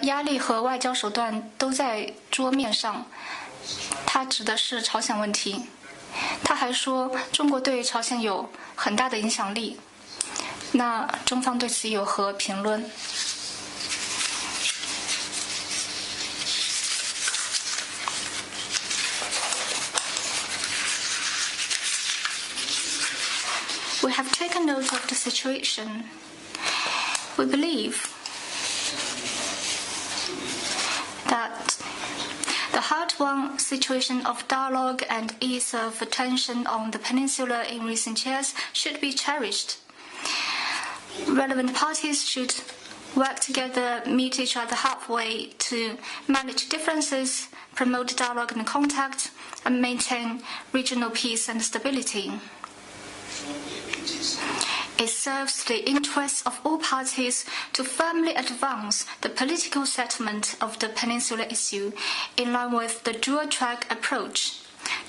压力和外交手段都在桌面上，他指的是朝鲜问题。他还说，中国对朝鲜有很大的影响力。那中方对此有何评论？We have taken note of the situation. We believe that the hard-won situation of dialogue and ease of tension on the peninsula in recent years should be cherished. Relevant parties should work together, meet each other halfway to manage differences, promote dialogue and contact, and maintain regional peace and stability. It serves the interests of all parties to firmly advance the political settlement of the peninsula issue in line with the dual-track approach.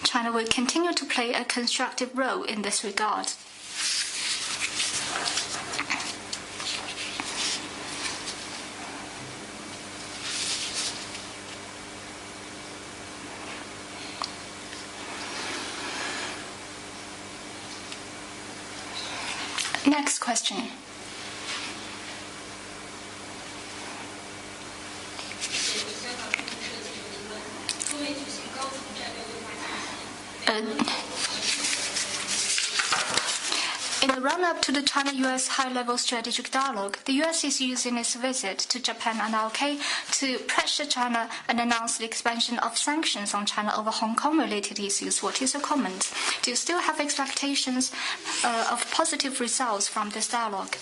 China will continue to play a constructive role in this regard. Next question. In the run-up to the China-US high-level strategic dialogue, the US is using its visit to Japan and ROK to pressure China and announce the expansion of sanctions on China over Hong Kong-related issues. What is your comment? Do you still have expectations of positive results from this dialogue?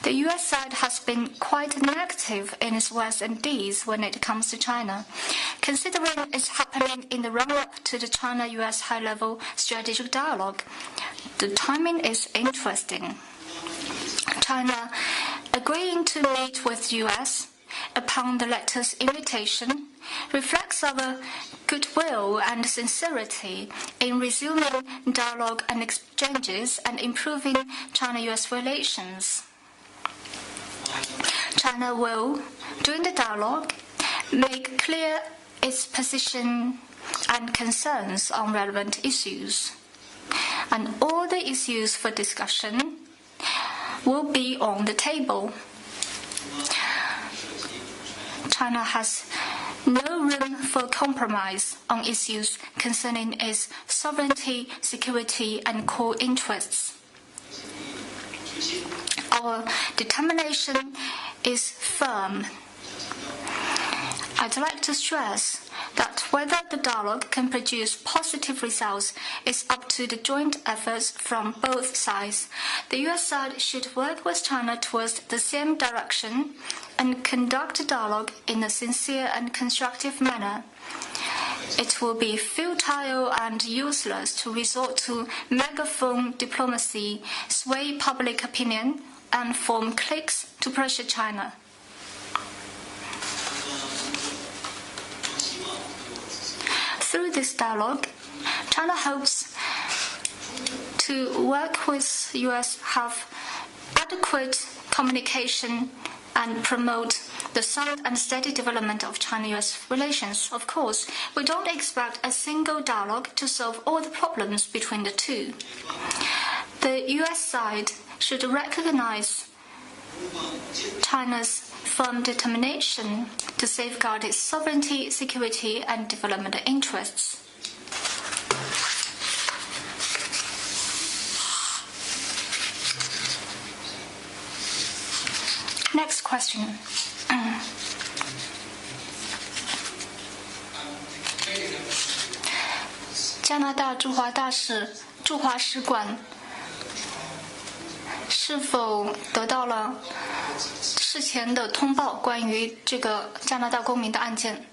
The US side has been quite negative in its words and deeds when it comes to China. Considering it's happening in the run-up to the China-US high-level strategic dialogue, the timing is interesting. China agreeing to meet with US upon the latter's invitation reflects our goodwill and sincerity in resuming dialogue and exchanges and improving China-US relations. China will, during the dialogue, make clear its position and concerns on relevant issues. And all the issues for discussion will be on the table. China has no room for compromise on issues concerning its sovereignty, security, and core interests. Our determination is firm. I'd like to stress that whether the dialogue can produce positive results is up to the joint efforts from both sides. The US side should work with China towards the same direction and conduct dialogue in a sincere and constructive manner. It will be futile and useless to resort to megaphone diplomacy, sway public opinion, and form cliques to pressure China. Through this dialogue, China hopes to work with US, have adequate communication, and promote the sound and steady development of China-US relations. Of course, we don't expect a single dialogue to solve all the problems between the two. The US side should recognize China's firm determination to safeguard its sovereignty, security, and development interests. Next question. 加拿大驻华使馆是否得到了事前的通报关于这个加拿大公民的案件？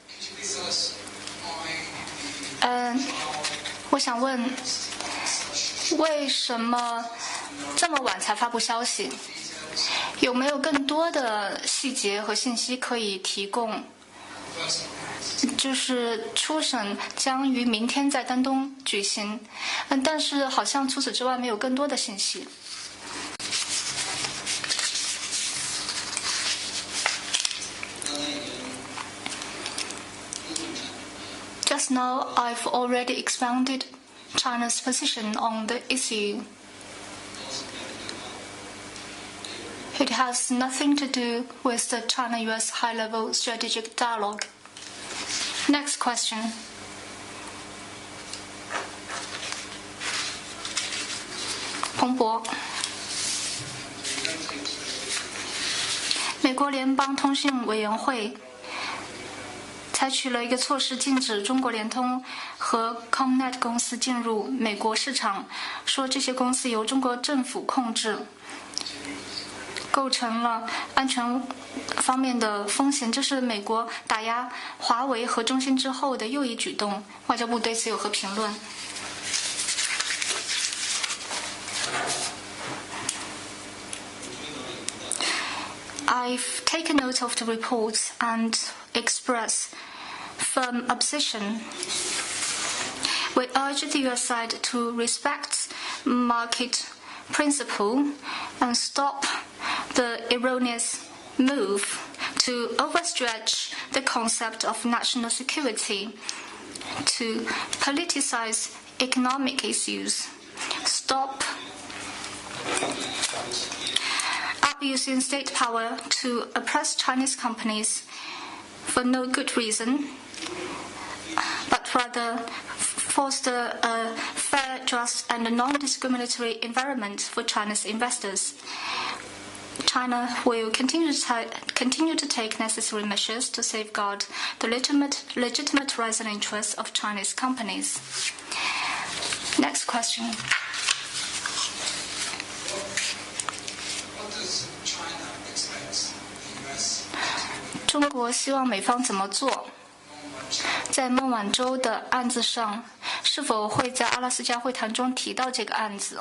我想问，为什么这么晚才发布消息？有没有更多的细节和信息可以提供？就是初审将于明天在丹东举行，但是好像除此之外没有更多的信息。Just now, I've already expounded China's position on the issue. It has nothing to do with the China-US high-level strategic dialogue. Next question.彭博。美国联邦通信委员会采取了一个措施，禁止中国联通和 Comnet 公司进入美国市场，说这些公司由中国政府控制，构成了安全方面的风险。这是美国打压华为和中兴之后的又一举动。外交部对此有何评论？I've taken note of the reports and express firm opposition. We urge the US side to respect market principle and stop the erroneous move to overstretch the concept of national security, to politicize economic issues, stop abusing state power to oppress Chinese companies for no good reason, but rather foster a fair, just, and non-discriminatory environment for China's investors. China will continue to take necessary measures to safeguard the legitimate rights and interests of Chinese companies. Next question. China expects the US 中国希望美方怎么做？在孟晚舟的案子上，是否会在阿拉斯加会谈中提到这个案子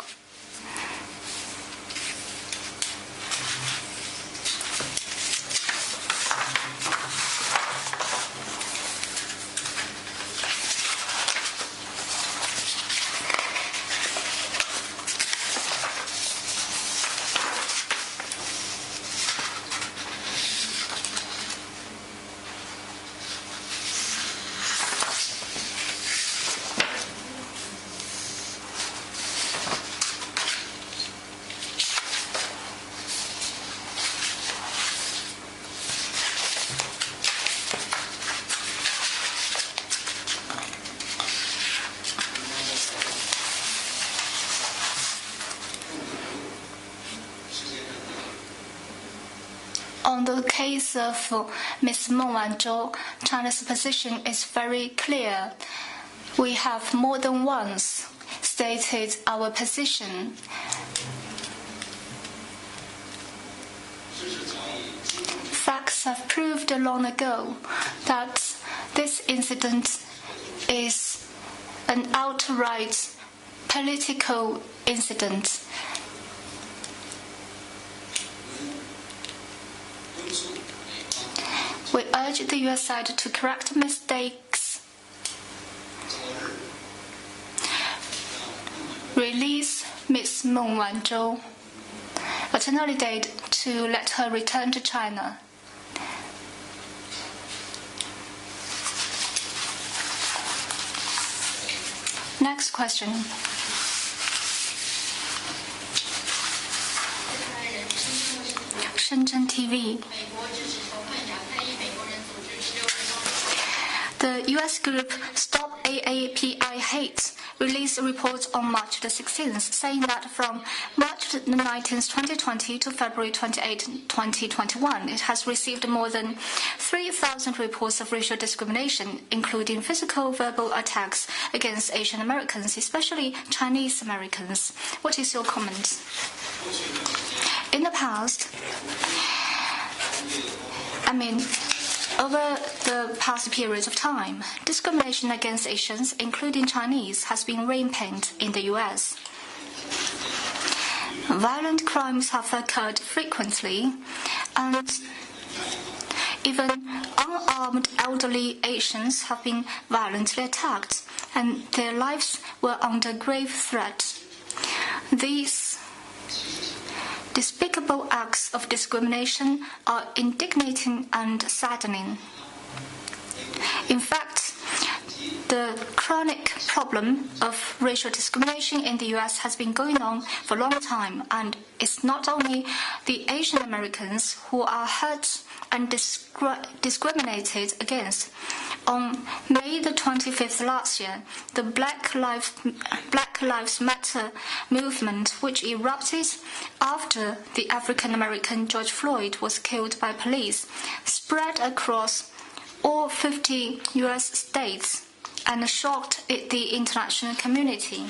？On the case of Ms. Meng Wanzhou, China's position is very clear. We have more than once stated our position. Facts have proved long ago that this incident is an outright political incident. We urge the US side to correct mistakes, release Ms. Meng Wanzhou, at an early date to let her return to China. Next question. Shenzhen TV. The US group Stop AAPI Hate released a report on March the 16th, saying that from March the 19th, 2020 to February 28, 2021, it has received more than 3,000 reports of racial discrimination, including physical, verbal attacks against Asian Americans, especially Chinese Americans. What is your comment? In the past, over the past periods of time, discrimination against Asians, including Chinese, has been rampant in the US. Violent crimes have occurred frequently, and even unarmed elderly Asians have been violently attacked, and their lives were under grave threat. These despicable acts of discrimination are indignating and saddening. In fact, The chronic problem of racial discrimination in the US has been going on for a long time, and it's not only the Asian Americans who are hurt and discriminated against. On May the 25th last year, the Black Lives Matter movement, which erupted after the African American George Floyd was killed by police, spread across all 50 US states and shocked the international community.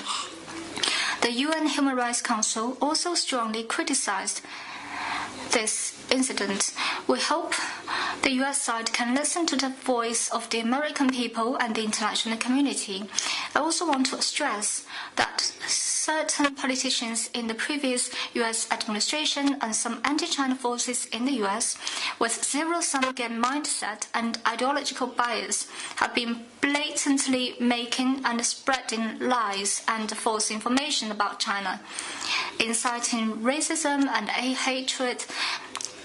The UN Human Rights Council also strongly criticized this incident. We hope the US side can listen to the voice of the American people and the international community. I also want to stress that certain politicians in the previous US administration and some anti-China forces in the US with zero-sum game mindset and ideological bias have been blatantly making and spreading lies and false information about China, inciting racism and hatred,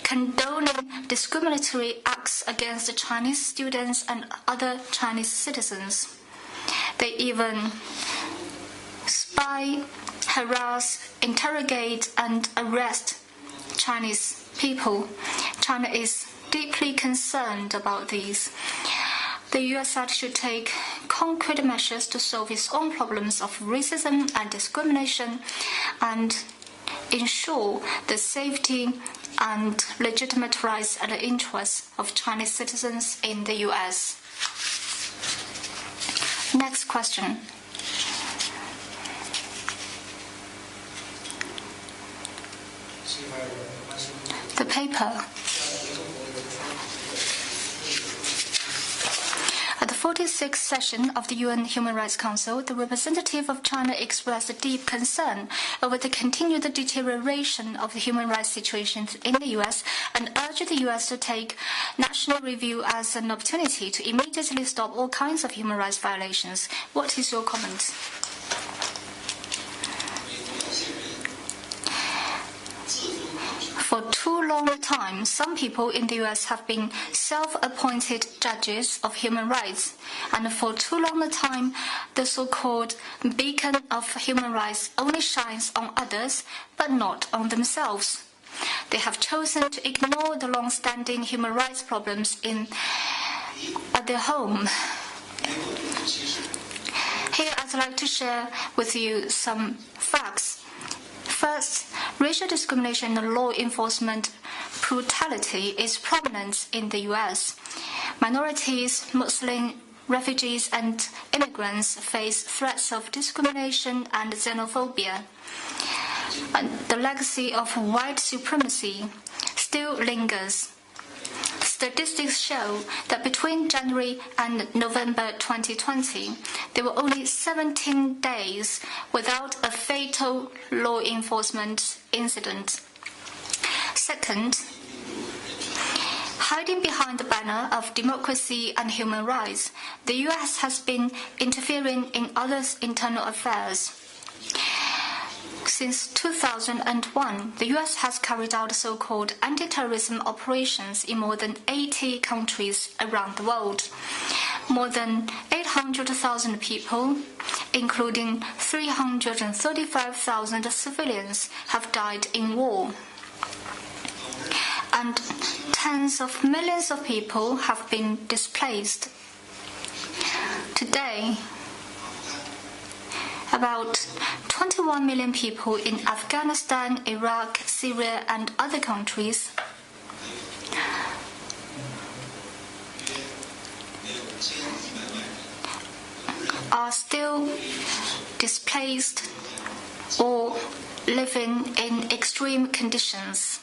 condoning discriminatory acts against Chinese students and other Chinese citizens. They even spy, harass, interrogate, and arrest Chinese people. China is deeply concerned about these. The US side should take concrete measures to solve its own problems of racism and discrimination and ensure the safety and legitimate rights and interests of Chinese citizens in the US. Next question. The paper. At the 46th session of the UN Human Rights Council, the representative of China expressed deep concern over the continued deterioration of the human rights situation in the US and urged the US to take national review as an opportunity to immediately stop all kinds of human rights violations. What is your comment? For too long a time, some people in the US have been self-appointed judges of human rights, and for too long a time, the so-called beacon of human rights only shines on others, but not on themselves. They have chosen to ignore the long-standing human rights problems at their home. Here, I'd like to share with you some facts. First, racial discrimination and law enforcement brutality is prominent in the US. Minorities, Muslim, refugees, and immigrants face threats of discrimination and xenophobia. And the legacy of white supremacy still lingers. Statistics show that between January and November 2020, there were only 17 days without a fatal law enforcement incident. Second, hiding behind the banner of democracy and human rights, the US has been interfering in others' internal affairs. Since 2001, the US has carried out so-called anti-terrorism operations in more than 80 countries around the world. More than 800,000 people, including 335,000 civilians, have died in war. And tens of millions of people have been displaced. Today, about 21 million people in Afghanistan, Iraq, Syria, and other countries are still displaced or living in extreme conditions.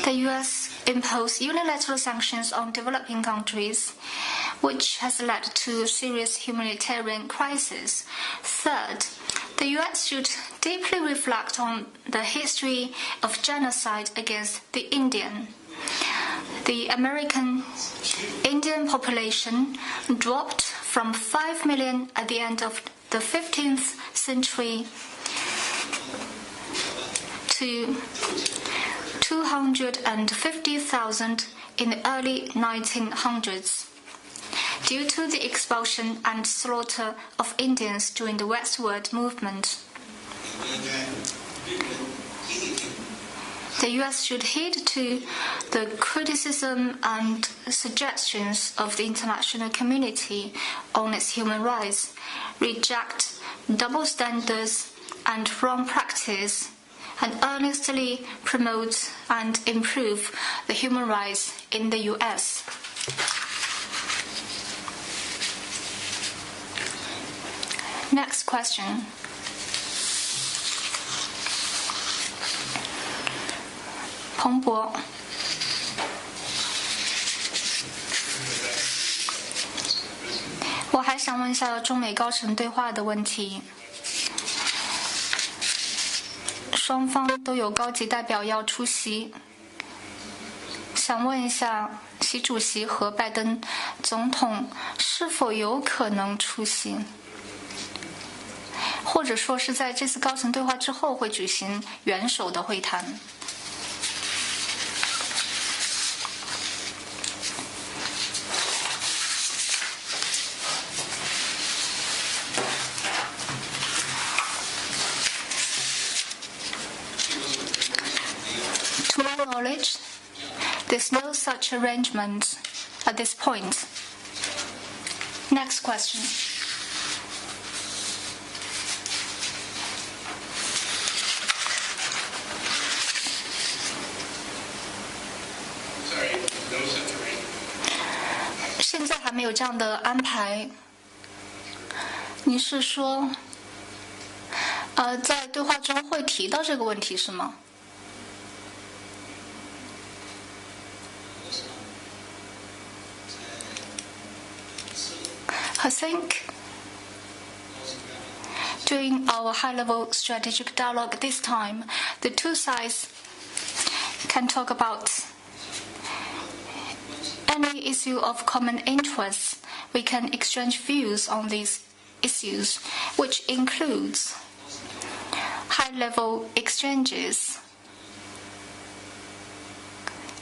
The US imposed unilateral sanctions on developing countries, which has led to serious humanitarian crisis. Third, the US should deeply reflect on the history of genocide against the Indian. The American Indian population dropped from 5 million at the end of the 15th century to 250,000 in the early 1900s. Due to the expulsion and slaughter of Indians during the westward movement, the U.S. should heed to the criticism and suggestions of the international community on its human rights, reject double standards and wrong practice, and earnestly promote and improve the human rights in the U.S. Next question.彭博，我还想问一下中美高层对话的问题。双方都有高级代表要出席，想问一下习主席和拜登总统是否有可能出席，或者说是在这次高层对话之后会举行元首的会谈。To my knowledge, there's no such arrangement at this point. Next question. Sorry, no such arrangement. 现在还没有这样的安排。你是说，在对话中会提到这个问题是吗？ I think during our high-level strategic dialogue this time, the two sides can talk about any issue of common interest. We can exchange views on these issues, which includes high-level exchanges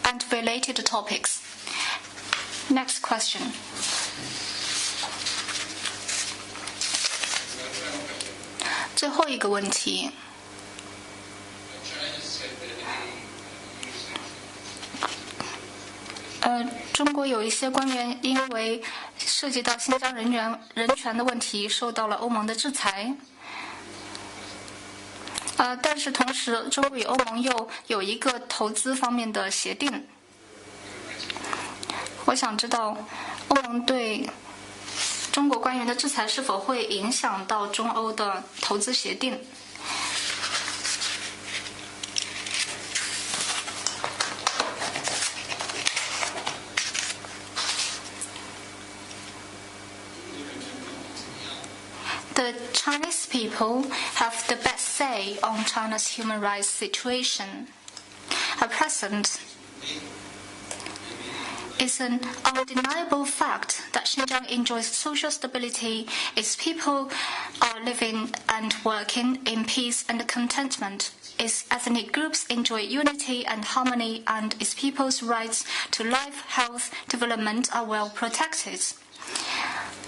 and related topics. Next question. China 最后一个问题， said that 中国有一些官员因为涉及到新疆人权的问题，受到了欧盟的制裁。但是同时，中国与欧盟又有一个投资方面的协定。我想知道，欧盟对中国官员的制裁是否会影响到中欧的投资协定？ The Chinese people have the best say on China's human rights situation. At present, it's an undeniable fact that Xinjiang enjoys social stability. Its people are living and working in peace and contentment. Its ethnic groups enjoy unity and harmony, and its people's rights to life, health, development are well protected.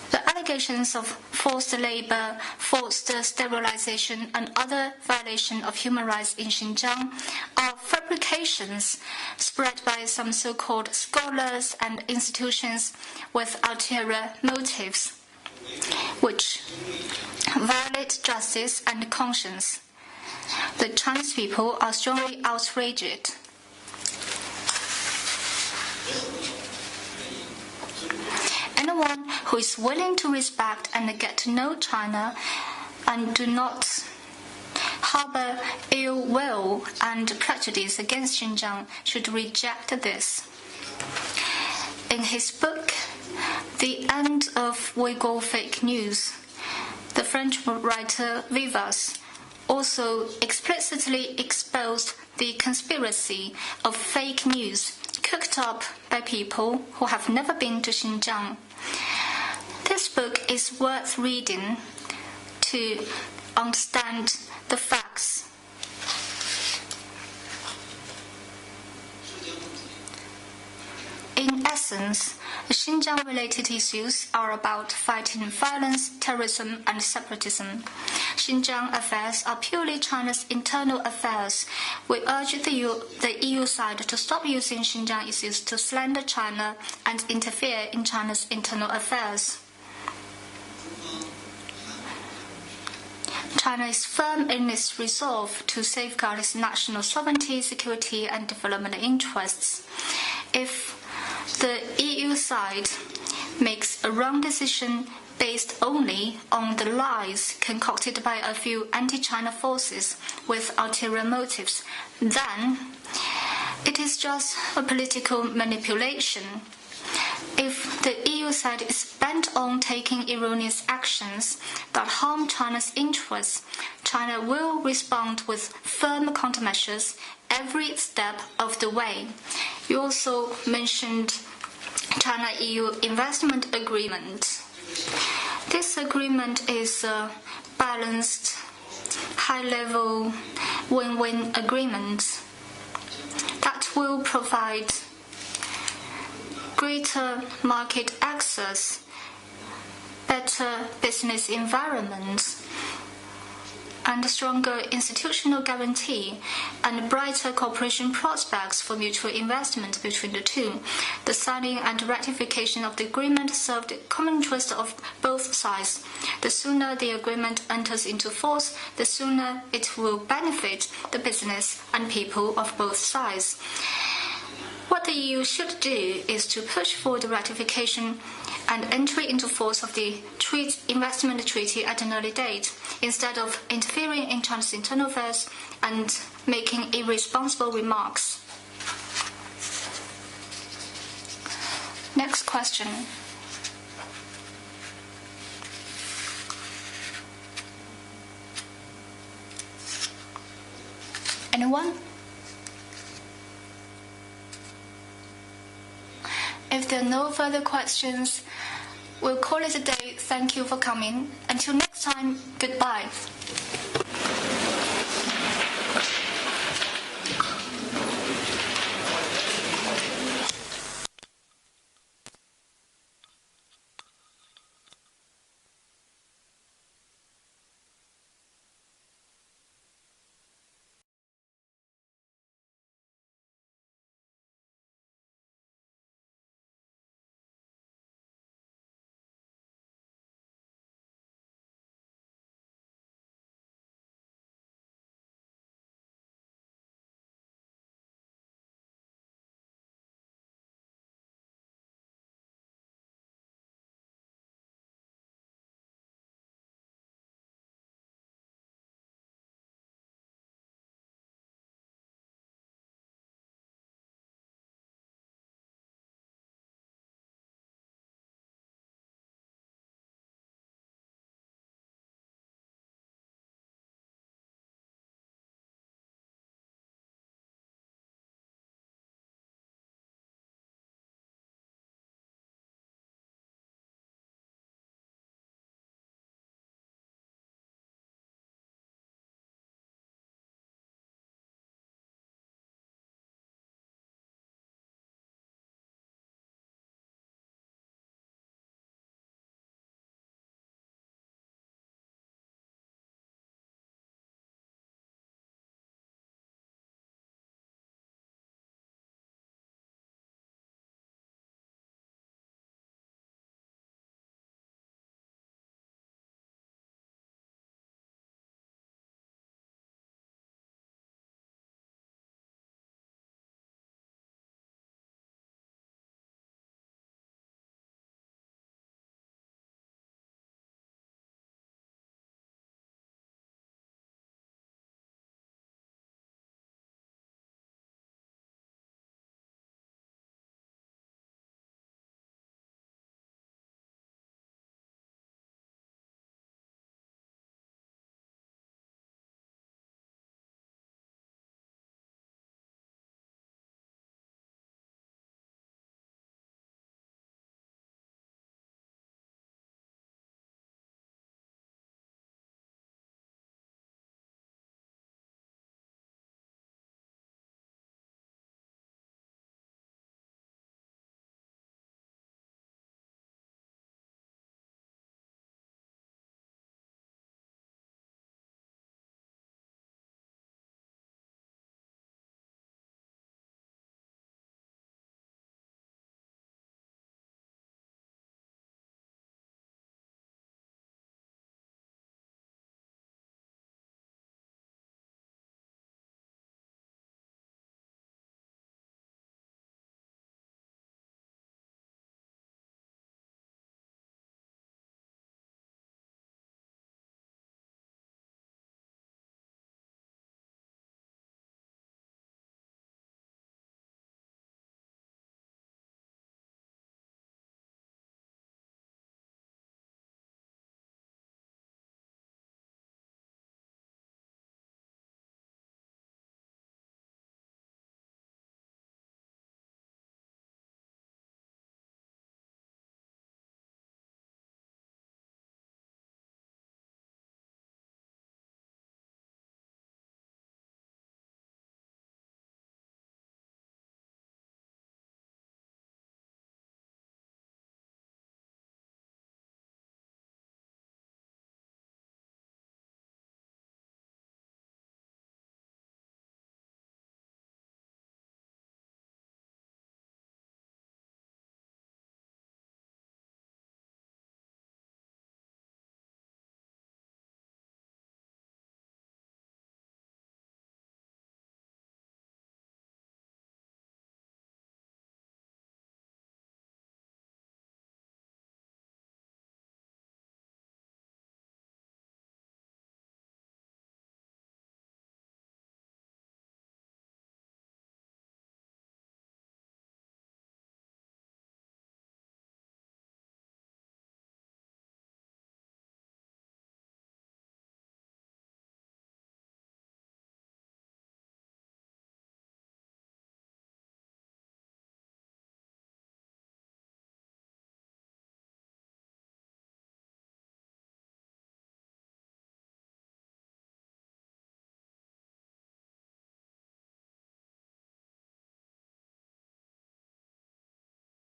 The allegations of forced labor, forced sterilization, and other violations of human rights in Xinjiang are fabrications spread by some so-called scholars and institutions with ulterior motives, which violate justice and conscience. The Chinese people are strongly outraged. Anyone who is willing to respect and get to know China and do not harbor ill will and prejudice against Xinjiang should reject this. In his book, The End of Uyghur Fake News, the French writer Vivas also explicitly exposed the conspiracy of fake news cooked up by people who have never been to Xinjiang. This book is worth reading to understand the facts. essence, Xinjiang-related issues are about fighting violence, terrorism, and separatism. Xinjiang affairs are purely China's internal affairs. We urge the EU side to stop using Xinjiang issues to slander China and interfere in China's internal affairs. China is firm in its resolve to safeguard its national sovereignty, security, and development interests. If the EU side makes a wrong decision based only on the lies concocted by a few anti-China forces with ulterior motives, then it is just a political manipulation. If the EU side is bent on taking erroneous actions that harm China's interests, China will respond with firm countermeasures every step of the way. You also mentioned China-EU investment agreement. This agreement is a balanced, high-level win-win agreement that will provide greater market access, better business environment, and a stronger institutional guarantee, and brighter cooperation prospects for mutual investment between the two. The signing and ratification of the agreement serve the common interest of both sides. The sooner the agreement enters into force, the sooner it will benefit the business and people of both sides. What the EU should do is to push for the ratification and entry into force of the investment treaty at an early date, instead of interfering in China's internal affairs and making irresponsible remarks. Next question. Anyone? If there are no further questions, we'll call it a day. Thank you for coming. Until next time, goodbye.